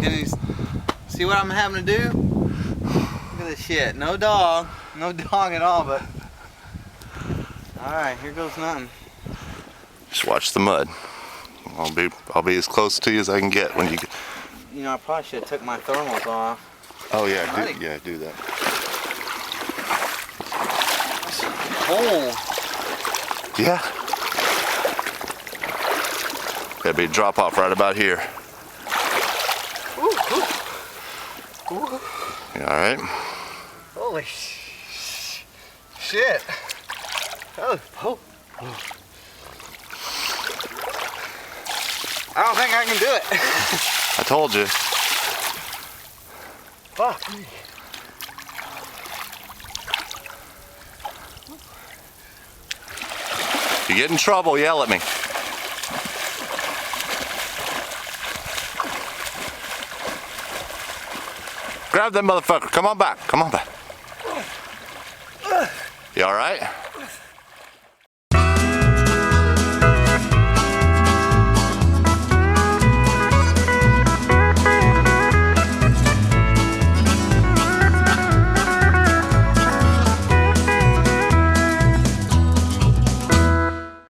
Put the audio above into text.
Can you see what I'm having to do? Look at this shit. No dog at all, but alright, here goes nothing. Just watch the mud. I'll be as close to you as I can get when you get. You know, I probably should have took my thermals off. Oh yeah, do that. Cold. Yeah. That'd be a drop off right about here. Ooh, ooh. Ooh. You all right? Holy shit. Oh. I don't think I can do it. I told you. Fuck me. If you get in trouble, yell at me. Grab that motherfucker. Come on back. Come on back. You all right?